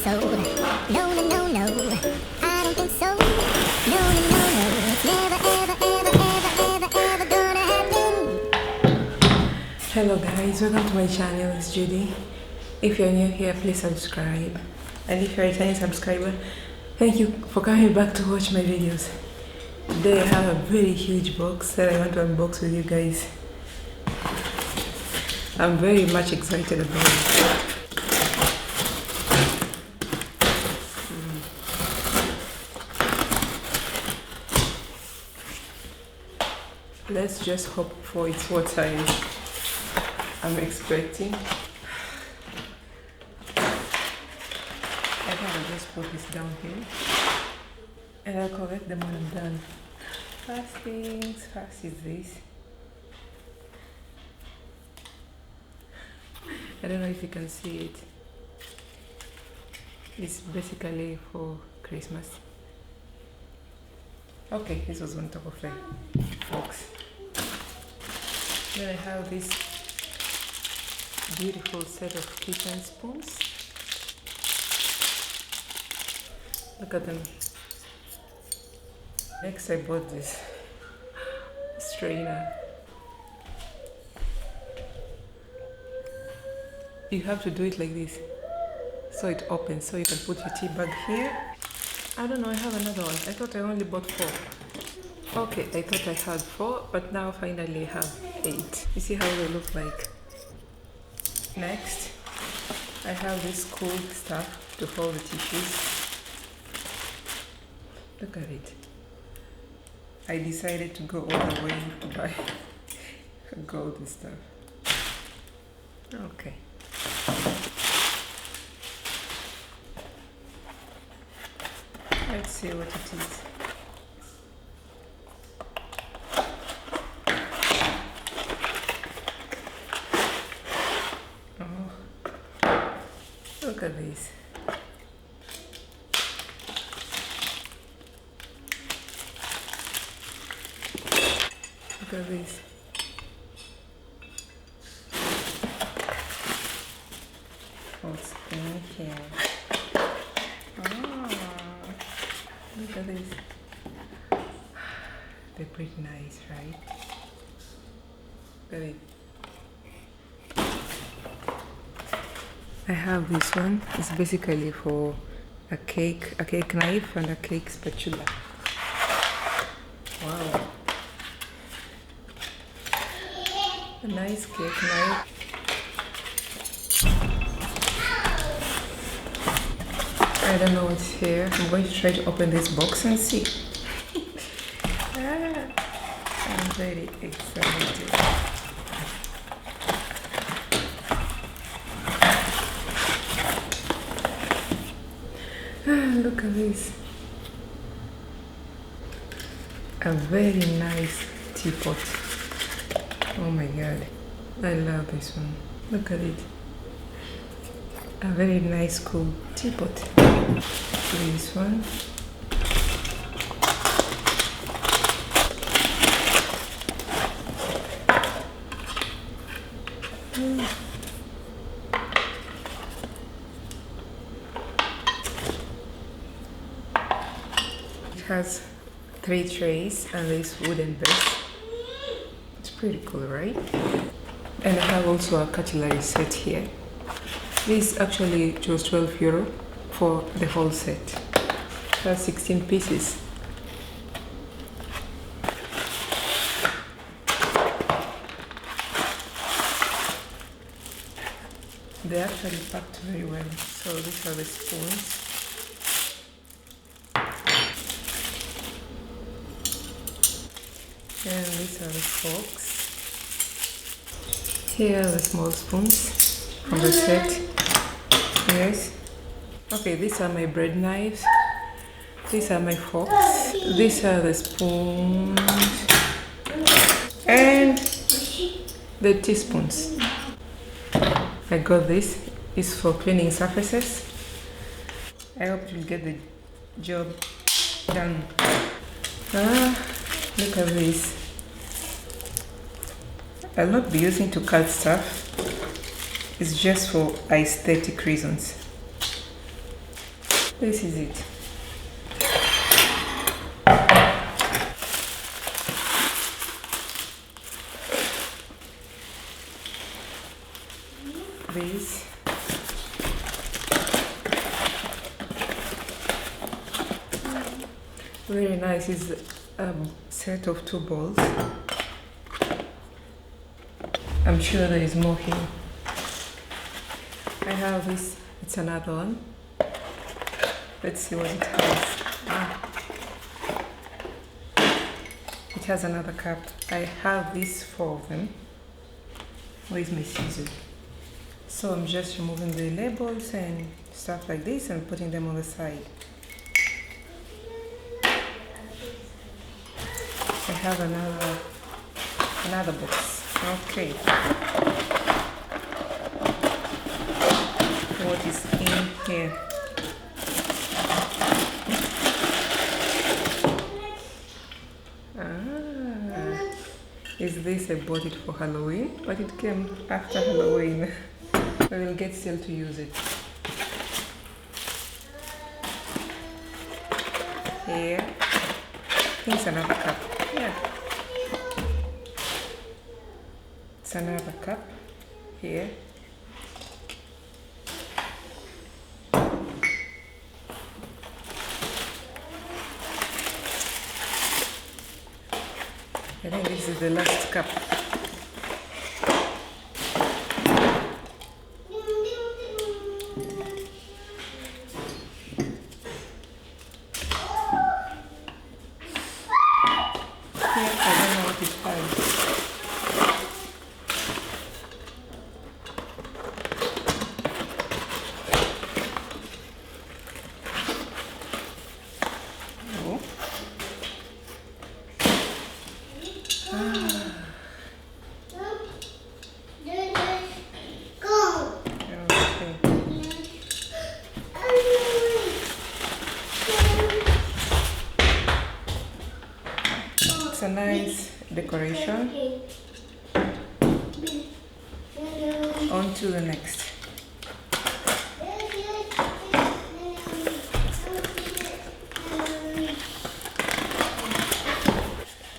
so. No, no, no, no. I don't think so. No, no, no, no. It's never, ever, ever, ever, ever, ever gonna happen. Hello guys, welcome to my channel. It's Judy. If you're new here, please subscribe. And if you're a returning subscriber, thank you for coming back to watch my videos. Today I have a very huge box that I want to unbox with you guys. I'm very much excited about it. Let's just hope for it's what I'm expecting. I think I'll just put this down here and I'll collect them when I'm done. First is this. I don't know if you can see it. It's basically for Christmas. Okay, this was on top of the box. Then I have this beautiful set of kitchen spoons. Look at them. Next I bought this strainer. You have to do it like this so it opens, so you can put your tea bag here. I don't know, I have another one. I thought I only bought 4. Okay, I thought I had 4, but now finally I have 8. You see how they look like? Next, I have this cool stuff to hold the tissues. Look at it. I decided to go all the way to buy golden stuff. Okay. Let's see what it is. Oh, look at this. Look at this. What's in here? Look at this. They're pretty nice, right? Look at it. I have this one. It's basically for a cake knife and a cake spatula. Wow. A nice cake knife. I don't know what's here. I'm going to try to open this box and see. I'm very excited. Look at this. A very nice teapot. Oh my god. I love this one. Look at it. A very nice cool teapot. This one. It has 3 trays and this wooden base. It's pretty cool, right? And I have also a cutlery set here. This actually was €12 for the whole set. It has 16 pieces. They actually packed very well. So these are the spoons. And these are the forks. Here are the small spoons from the set. Yes. Okay, these are my bread knives. These are my forks. These are the spoons. And the teaspoons. I got this. It's for cleaning surfaces. I hope you'll get the job done. Look at this. I'll not be using to cut stuff. It's just for aesthetic reasons. This is it. This. Very nice. Is a set of 2 balls. I'm sure there is more here. I have this. It's another one. Let's see what it has. It has another cup. I have these 4 of them. Where's my scissors? So I'm just removing the labels and stuff like this and putting them on the side. I have another box. Okay. What is in here? Is this I bought it for Halloween, but it came after Halloween. I will get still to use it. Here. I think it's another cup. Yeah. It's another cup. Here. I think this is the last cup. Here, I don't know what it has. It's a nice decoration. On to the next.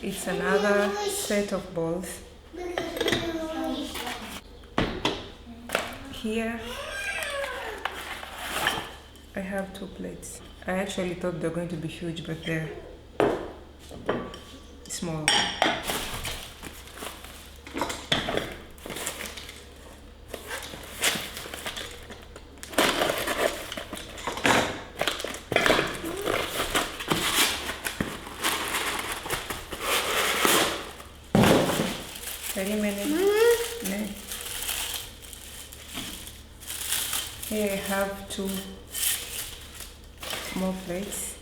It's another set of bowls. Here I have 2 plates. I actually thought they're going to be huge, but they're small. Very many. Here I have 2 more plates.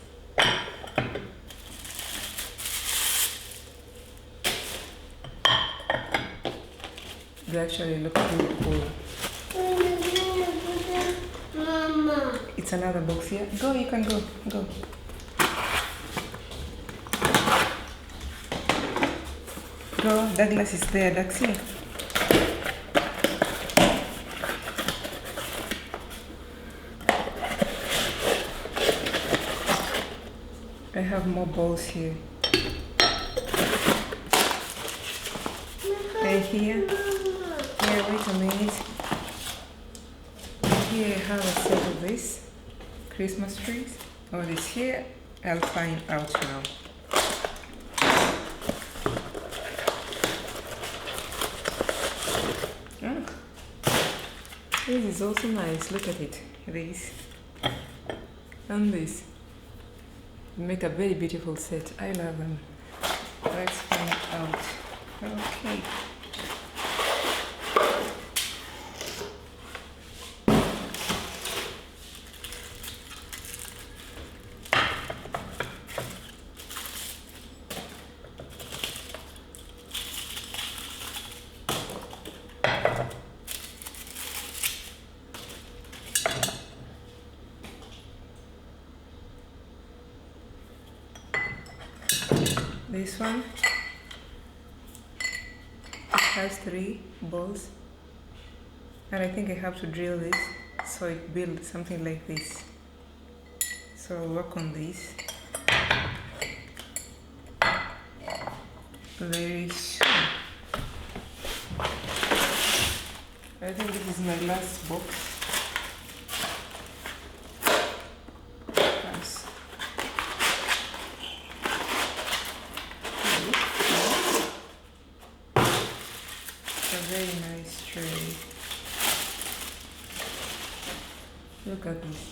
They actually look really cool. Mama. It's another box here. Go, you can go. Go. Go, Douglas is there, Daxi. I have more balls here. And here, wait a minute. Here I have a set of this Christmas trees. Oh, this here, I'll find out now. This is also nice. Look at it. This and this make a very beautiful set. I love them. Let's find out. Okay. This one, it has 3 balls, and I think I have to drill this so it builds something like this. So I'll work on this very soon. I think this is my last box. Yes. A very nice tray. Look at this.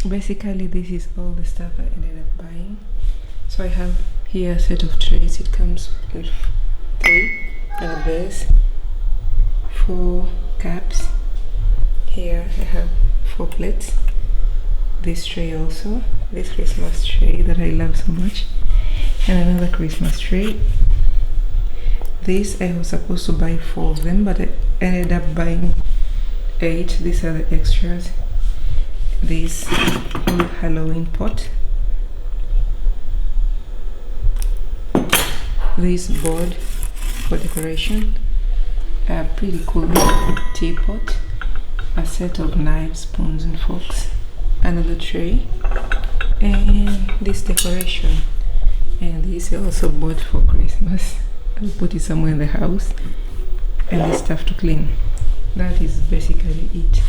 Basically, this is all the stuff I ended up buying. So I have here a set of trays. It comes with 3 and a base, 4 cups. Here I have 4 plates. This tray also, this Christmas tray that I love so much, and another Christmas tray. This I was supposed to buy 4 of them, but I ended up buying 8. These are the extras. This old Halloween pot, this board for decoration, a pretty cool teapot, a set of knives, spoons and forks, another tray, and this decoration. And this I also bought for Christmas. I'll put it somewhere in the house, and this stuff to clean. That is basically it.